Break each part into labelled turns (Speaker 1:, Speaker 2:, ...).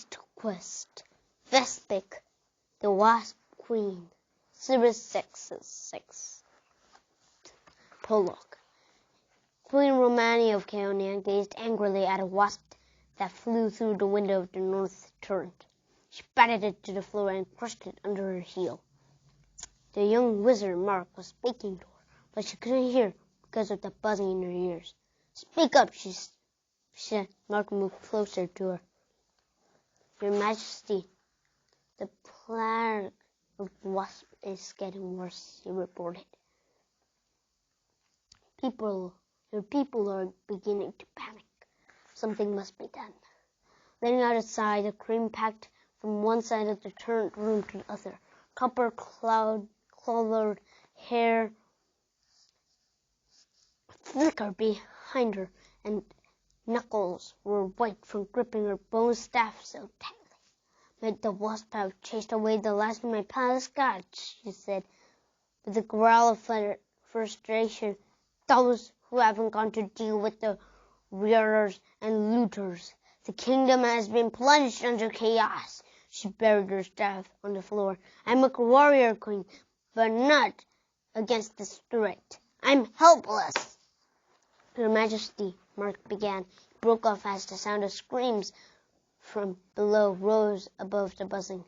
Speaker 1: to quest. Vespic, the Wasp Queen. Series 6. Prologue. Queen Romani of Caonia gazed angrily at a wasp that flew through the window of the north turret. She batted it to the floor and crushed it under her heel. The young wizard Mark was speaking to her, but she couldn't hear because of the buzzing in her ears. "Speak up," she said. Mark moved closer to her. "Your Majesty, the plague of wasps is getting worse," he reported. Your people are beginning to panic. Something must be done." Letting out a sigh, the cream packed from one side of the turret room to the other. Copper-colored hair flickered behind her, and knuckles were white from gripping her bone staff so tightly. "May the wasp have chased away the last of my palace guards," she said, with a growl of frustration. "Those who haven't gone to deal with the rearers and looters. The kingdom has been plunged under chaos." She buried her staff on the floor. "I'm a warrior queen, but not against this threat. I'm helpless." "Your Majesty," Mark began. He broke off as the sound of screams from below rose above the buzzing.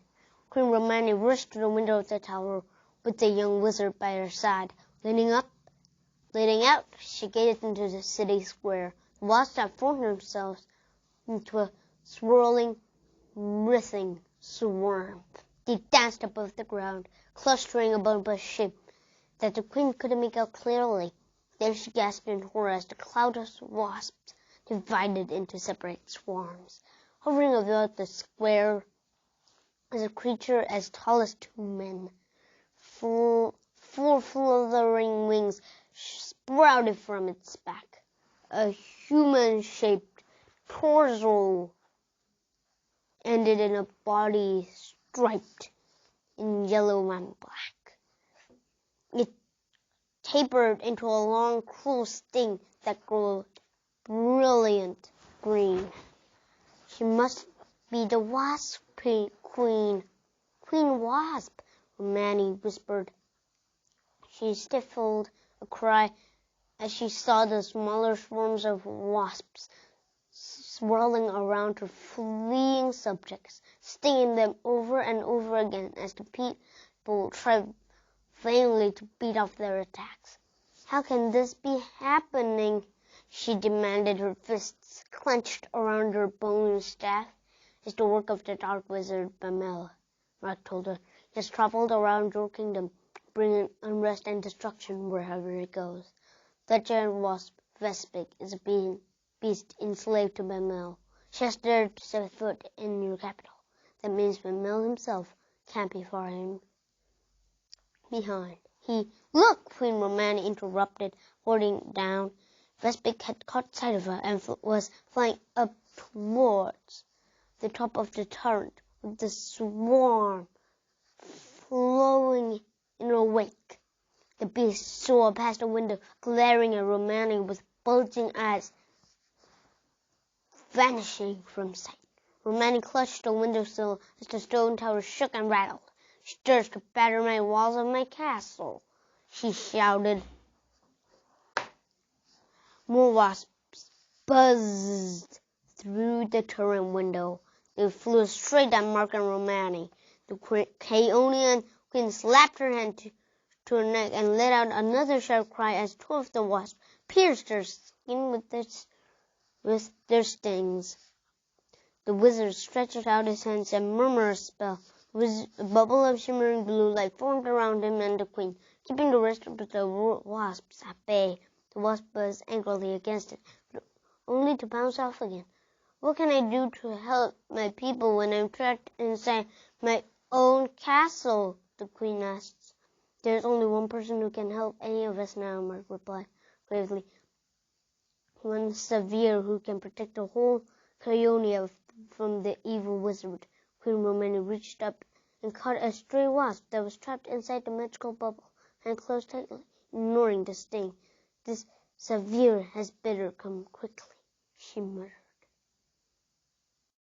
Speaker 1: Queen Romani rushed to the window of the tower with the young wizard by her side. Leading out, she gazed into the city square. The wasps had formed themselves into a swirling, writhing swarm. They danced above the ground, clustering above a shape that the queen couldn't make out clearly. Then she gasped in horror as the cloud of wasps divided into separate swarms. Hovering about the square was a creature as tall as 2 men. Four fluttering wings sprouted from its back. A human-shaped torso ended in a body striped in yellow and black. It tapered into a long, cruel sting that glowed brilliant green. "She must be the Wasp Queen. Queen Wasp," Romani whispered. She stifled a cry as she saw the smaller swarms of wasps swirling around her fleeing subjects, stinging them over and over again as the people tried vainly to beat off their attacks. "How can this be happening?" she demanded, her fists clenched around her bone staff. "It's the work of the dark wizard Bamel," Mark told her. "He has traveled around your kingdom, bringing unrest and destruction wherever he goes. The giant wasp, Vespic, is a beast enslaved to Bamel. She has dared to set foot in your capital. That means Bamel himself can't be far behind. Look!" Queen Romani interrupted, holding down. Vespic had caught sight of her and was flying up towards the top of the turret, with the swarm flowing in her wake. The beast soared past the window, glaring at Romani with bulging eyes, vanishing from sight. Romani clutched the windowsill as the stone tower shook and rattled. "She dares to batter my walls of my castle," she shouted. More wasps buzzed through the turret window. They flew straight at Mark and Romani. The Caonian queen slapped her hand to her neck and let out another sharp cry as 2 of the wasps pierced her skin with their stings. The wizard stretched out his hands and murmured a spell. A bubble of shimmering blue light formed around him and the queen, keeping the rest of the wasps at bay. The wasp buzzed angrily against it, but only to bounce off again. "What can I do to help my people when I'm trapped inside my own castle?" the queen asked. "There's only one person who can help any of us now," Mark replied gravely. "One Severe who can protect the whole Caonia from the evil wizard." Queen Romani reached up and caught a stray wasp that was trapped inside the magical bubble and closed tightly, ignoring the sting. "This Severe has better come quickly," she murmured.